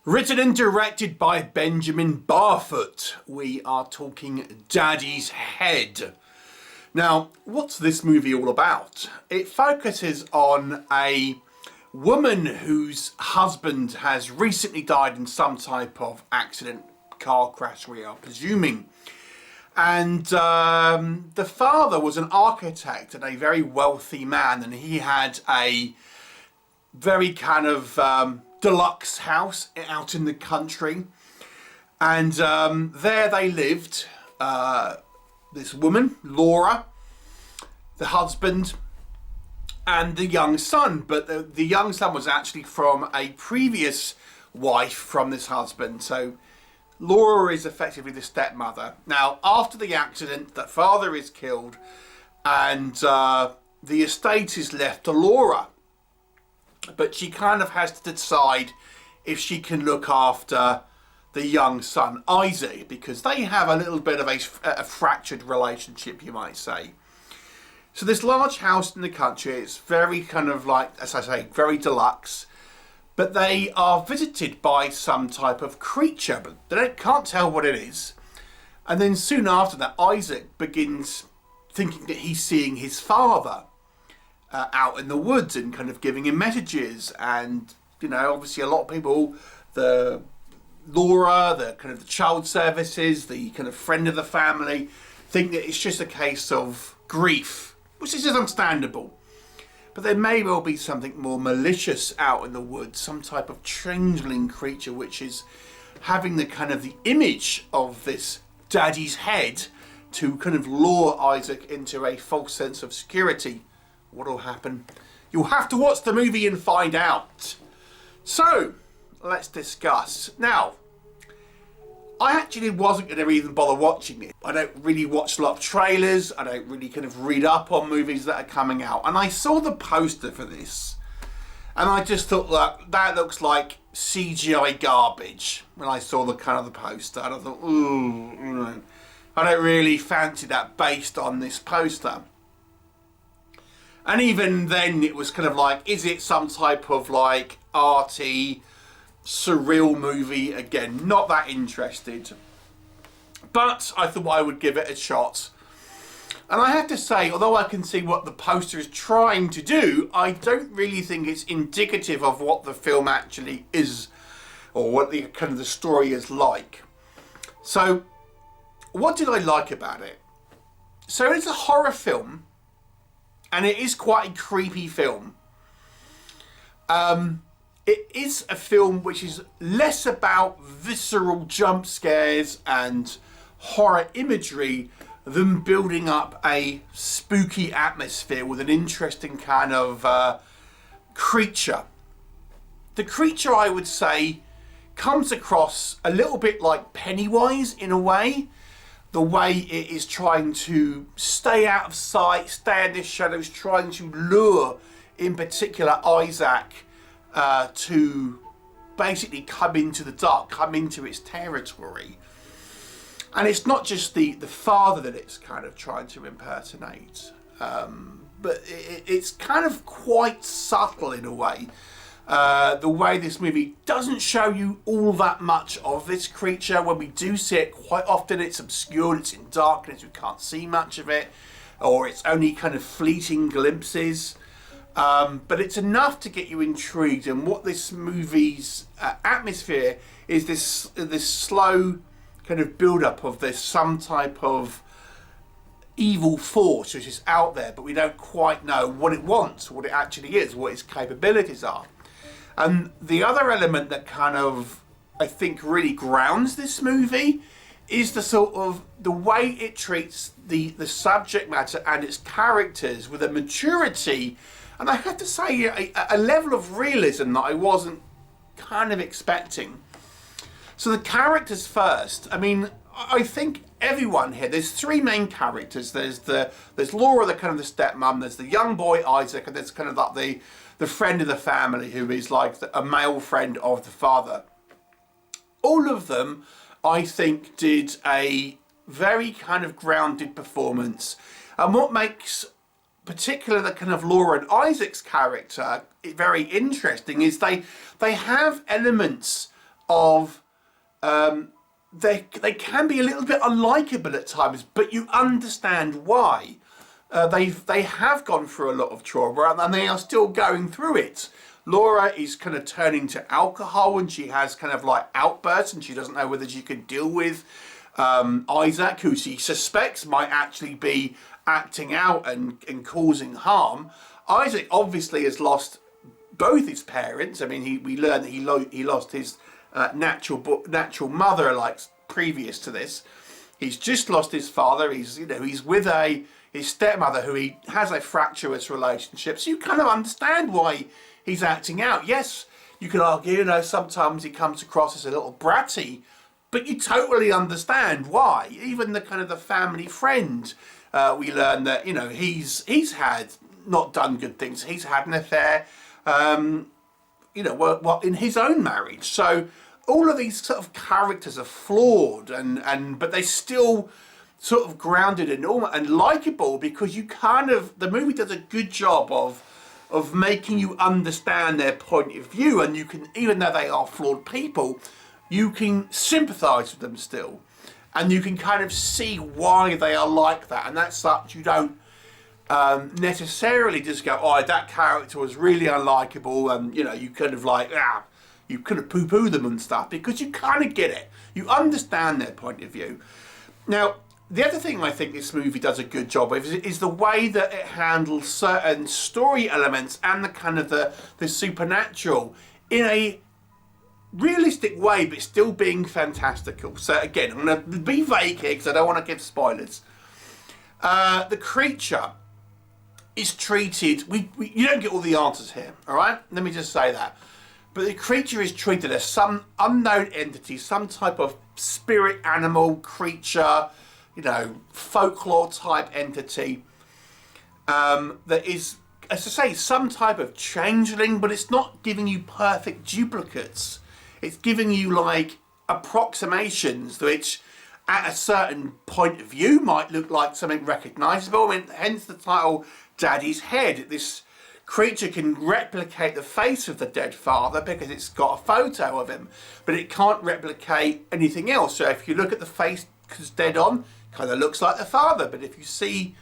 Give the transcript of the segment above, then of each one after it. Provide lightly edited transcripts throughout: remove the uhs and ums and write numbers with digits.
Written and directed by Benjamin Barfoot, we are talking Daddy's Head. Now, what's this movie all about? It focuses on a woman whose husband has recently died in some type of accident, car crash we are presuming. And the father was an architect and a very wealthy man, and he had a very kind of deluxe house out in the country. And there they lived, this woman, Laura, the husband, and the young son. But the young son was actually from a previous wife from this husband. So Laura is effectively the stepmother. Now, after the accident, the father is killed and the estate is left to Laura. But she kind of has to decide if she can look after the young son, Isaac, because they have a little bit of a fractured relationship, you might say. So this large house in the country, it's very kind of like, as I say, very deluxe. But they are visited by some type of creature, but they can't tell what it is. And then soon after that, Isaac begins thinking that he's seeing his father out in the woods and kind of giving him messages. And, you know, obviously a lot of people, the Laura, the kind of the child services, the kind of friend of the family, think that it's just a case of grief, which is understandable. But there may well be something more malicious out in the woods, some type of changeling creature which is having the kind of the image of this daddy's head to kind of lure Isaac into a false sense of security. What will happen? You'll have to watch the movie and find out. So, let's discuss. Now, I actually wasn't going to even bother watching it. I don't really watch a lot of trailers. I don't really kind of read up on movies that are coming out. And I saw the poster for this. And I just thought, look, that looks like CGI garbage. When I saw the kind of the poster. And I thought, ooh, I don't really fancy that based on this poster. And even then it was kind of like, is it some type of like arty, surreal movie? Again, not that interested. But I thought I would give it a shot. And I have to say, although I can see what the poster is trying to do, I don't really think it's indicative of what the film actually is, or what the kind of the story is like. So, what did I like about it? So it's a horror film. And it is quite a creepy film. It is a film which is less about visceral jump scares and horror imagery than building up a spooky atmosphere with an interesting kind of creature. The creature, I would say, comes across a little bit like Pennywise in a way. The way it is trying to stay out of sight, stay in the shadows, trying to lure, in particular, Isaac to basically come into the dark, come into its territory. And it's not just the father that it's kind of trying to impersonate, but it's kind of quite subtle in a way. The way this movie doesn't show you all that much of this creature. When we do see it, quite often it's obscured, it's in darkness, we can't see much of it, or it's only kind of fleeting glimpses. But it's enough to get you intrigued, and what this movie's atmosphere is this slow kind of build-up of this some type of evil force which is out there, but we don't quite know what it wants, what it actually is, what its capabilities are. And the other element that kind of, I think, really grounds this movie is the sort of the way it treats the subject matter and its characters with a maturity, and I have to say a level of realism that I wasn't kind of expecting. So the characters first. I mean, I think everyone here, there's three main characters. There's Laura, the kind of the stepmom, there's the young boy Isaac, and there's kind of like the friend of the family who is like a male friend of the father. All of them, I think, did a very kind of grounded performance. And what makes particularly the kind of Laura and Isaac's character very interesting is they have elements of they can be a little bit unlikable at times, but you understand why. They have gone through a lot of trauma and they are still going through it. Laura is kind of turning to alcohol and she has kind of like outbursts and she doesn't know whether she can deal with Isaac, who she suspects might actually be acting out and causing harm. Isaac obviously has lost both his parents. I mean, we learn that he lost his natural mother, like previous to this. He's just lost his father. He's with his stepmother, who he has a fractious relationship. So you kind of understand why he's acting out. Yes, you could argue, sometimes he comes across as a little bratty, but you totally understand why. Even the kind of the family friend, we learn that he's had not done good things. He's had an affair, in his own marriage. So all of these sort of characters are flawed, but they still sort of grounded and normal and likable, because the movie does a good job of making you understand their point of view, and you can, even though they are flawed people, you can sympathise with them still, and you can kind of see why they are like that, and that's such you don't necessarily just go, oh, that character was really unlikable, and you kind of like, you kind of poo-poo them and stuff, because you kind of get it, you understand their point of view. Now, the other thing I think this movie does a good job of is the way that it handles certain story elements and the kind of the supernatural in a realistic way, but still being fantastical. So again, I'm going to be vague here because I don't want to give spoilers. The creature is treated, you don't get all the answers here, all right? Let me just say that. But the creature is treated as some unknown entity, some type of spirit animal creature, folklore type entity, that is, as I say, some type of changeling, but it's not giving you perfect duplicates. It's giving you like approximations which at a certain point of view might look like something recognisable. I mean, hence the title Daddy's Head. This creature can replicate the face of the dead father because it's got a photo of him, but it can't replicate anything else. So if you look at the face because dead on, kind of looks like the father, but if you see,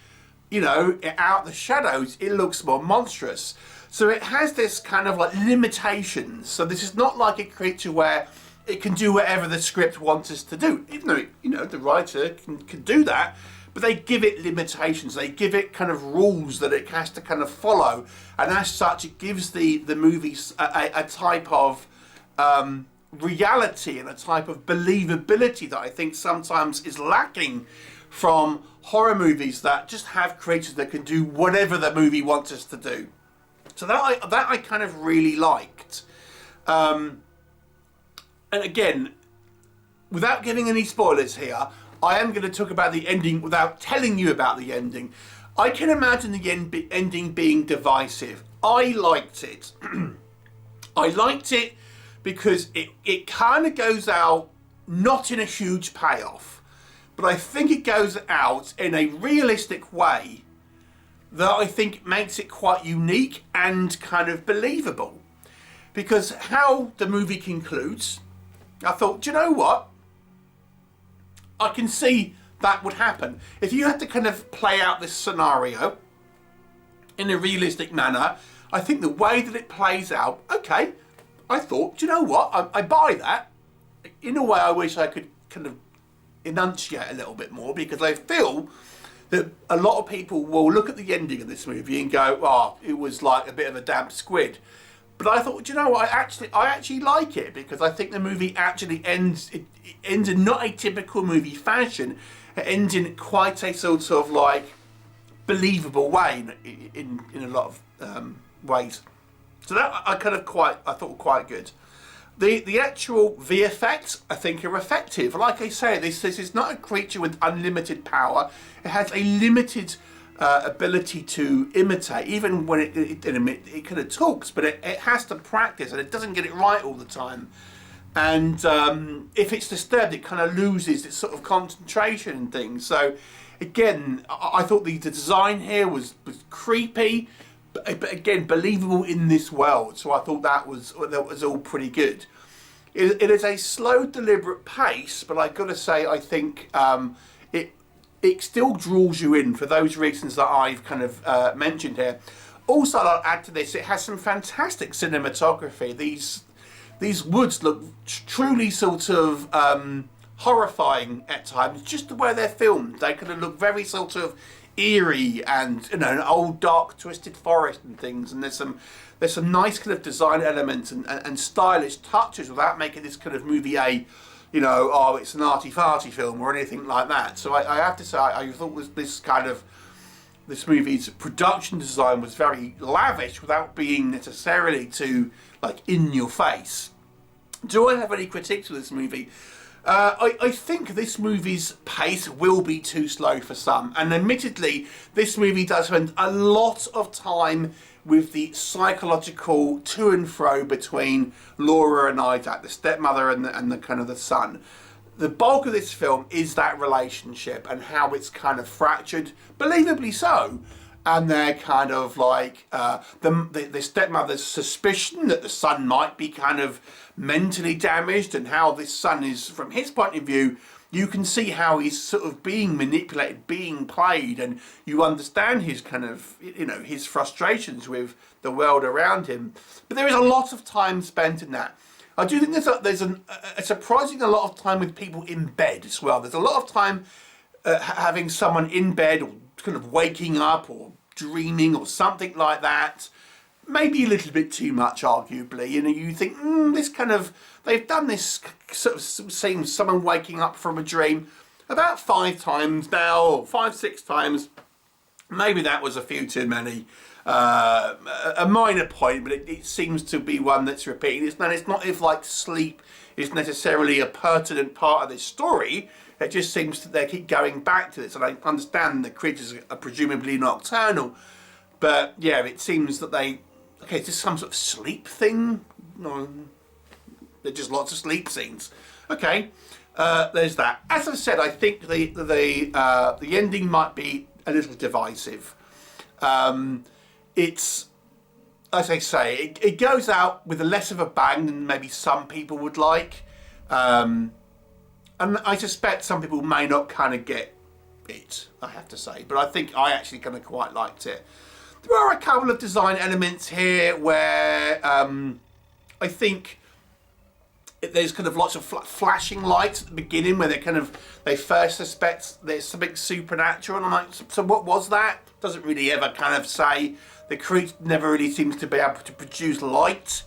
it out the shadows, it looks more monstrous. So it has this kind of like limitations. So this is not like a creature where it can do whatever the script wants us to do, even though the writer can do that, but they give it limitations. They give it kind of rules that it has to kind of follow, and as such, it gives the movies a type of reality and a type of believability that I think sometimes is lacking from horror movies that just have creatures that can do whatever the movie wants us to do. So that I kind of really liked. And again, without giving any spoilers here, I am going to talk about the ending without telling you about the ending. I can imagine the ending being divisive. I liked it. I liked it because it kind of goes out not in a huge payoff, but I think it goes out in a realistic way that I think makes it quite unique and kind of believable. Because how the movie concludes, I thought, do you know what? I can see that would happen. If you had to kind of play out this scenario in a realistic manner, I think the way that it plays out, okay, I thought, do you know what? I buy that. In a way, I wish I could kind of enunciate a little bit more, because I feel that a lot of people will look at the ending of this movie and go, oh, it was like a bit of a damp squid. But I thought, do you know what? I actually like it, because I think the movie actually ends in not a typical movie fashion. It ends in quite a sort of like believable way in a lot of ways. So that I thought quite good. The actual VFX I think are effective. Like I say, this is not a creature with unlimited power. It has a limited ability to imitate, even when it kind of talks, but it has to practice, and it doesn't get it right all the time. And if it's disturbed, it kind of loses its sort of concentration and things. So again, I thought the design here was creepy, but again, believable in this world. So I thought that was all pretty good. It is a slow, deliberate pace, but I've got to say, I think it still draws you in for those reasons that I've kind of mentioned here. Also, I'll add to this, it has some fantastic cinematography. These woods look truly sort of horrifying at times, just the way they're filmed. They kind of look very sort of eerie and, you know, an old dark twisted forest and things, and there's some nice kind of design elements and stylish touches without making this kind of movie a, you know, oh, it's an arty-farty film or anything like that. So I have to say, I thought this movie's production design was very lavish without being necessarily too, like, in your face. Do I have any critiques of this movie? I think this movie's pace will be too slow for some, and admittedly this movie does spend a lot of time with the psychological to and fro between Laura and Ida, the stepmother and the kind of the son. The bulk of this film is that relationship and how it's kind of fractured, believably so. And they're kind of like the stepmother's suspicion that the son might be kind of mentally damaged, and how this son is, from his point of view, you can see how he's sort of being manipulated, being played, and you understand his kind of, you know, his frustrations with the world around him. But there is a lot of time spent in that. I do think there's a surprising a lot of time with people in bed as well. There's a lot of time having someone in bed, or kind of waking up or dreaming or something like that. Maybe a little bit too much, arguably. You know, you think, this kind of, they've done this sort of scene, someone waking up from a dream about 5 times now, or 5, 6 times. Maybe that was a few too many. A minor point, but it seems to be one that's repeating. It's not if, like, sleep is necessarily a pertinent part of this story. It just seems that they keep going back to this, and I understand the creatures are presumably nocturnal, but yeah, it seems that okay, is this some sort of sleep thing? No, they're just lots of sleep scenes. Okay, there's that. As I said, I think the ending might be a little divisive. It's, as I say, it goes out with a less of a bang than maybe some people would like. And I suspect some people may not kind of get it, I have to say. But I think I actually kind of quite liked it. There are a couple of design elements here where I think there's kind of lots of flashing lights at the beginning where they first suspect there's something supernatural. And I'm like, so what was that? Doesn't really ever kind of say. The creature never really seems to be able to produce light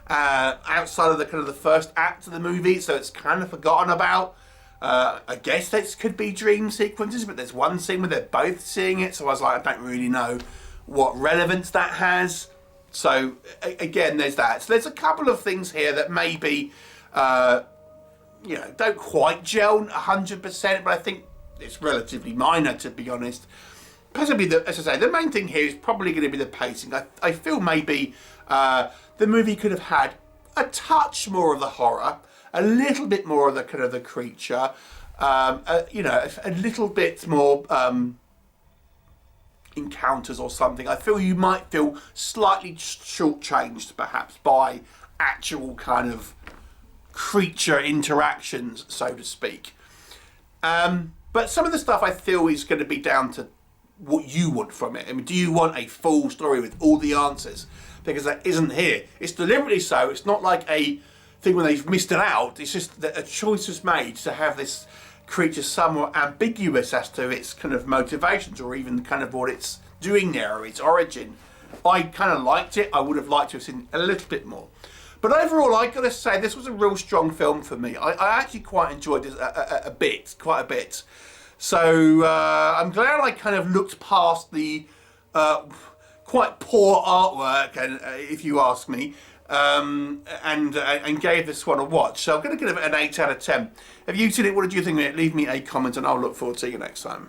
outside of the kind of the first act of the movie, so it's kind of forgotten about. I guess this could be dream sequences, but there's one scene where they're both seeing it, so I was like, I don't really know what relevance that has. So again, there's that. So there's a couple of things here that maybe you know, don't quite gel 100%, but I think it's relatively minor, to be honest. Possibly, as I say, the main thing here is probably going to be the pacing. I feel maybe the movie could have had a touch more of the horror, a little bit more of the kind of the creature, you know, a little bit more encounters or something. I feel you might feel slightly shortchanged, perhaps, by actual kind of creature interactions, so to speak. But some of the stuff I feel is going to be down to what you want from it. I mean, do you want a full story with all the answers? Because that isn't here. It's deliberately so. It's not like a thing when they've missed it out. It's just that a choice was made to have this creature somewhat ambiguous as to its kind of motivations, or even kind of what it's doing there, or its origin. I kind of liked it. I would have liked to have seen a little bit more. But overall, I got to say, this was a real strong film for me. I actually quite enjoyed it quite a bit. So I'm glad I kind of looked past the quite poor artwork, and if you ask me, and gave this one a watch. So I'm going to give it an 8 out of 10. Have you seen it? What did you think of it? Leave me a comment, and I'll look forward to you next time.